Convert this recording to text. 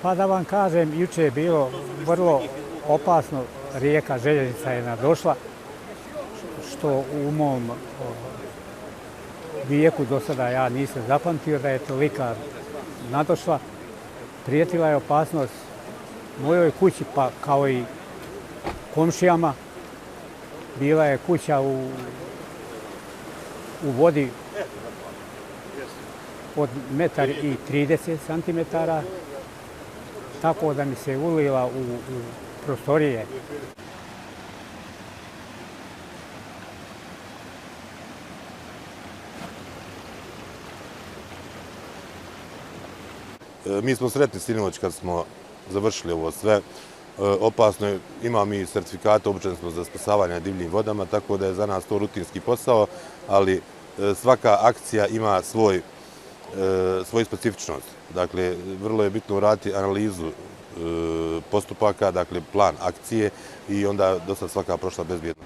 Pa da vam kažem, juče je bilo vrlo opasno, rijeka željeznica je nadošla, što u mom vijeku do sada ja nisam zapamtio da je tolika nadošla. Prijetila je opasnost mojoj kući, pa kao i komšijama. Bila je kuća u vodi od 1,30 centimetara, tako da mi se ulila u prostorije. Mi smo sretni sinoć kad smo završili ovo sve. Opasno je, imamo mi sertifikate, obučeni smo za spasavanje na divljim vodama, tako da je za nas to rutinski posao, ali svaka akcija ima svoju specifičnost. Dakle, vrlo je bitno uraditi analizu postupaka, dakle plan akcije i onda do sad svaka prošla bezbjedno.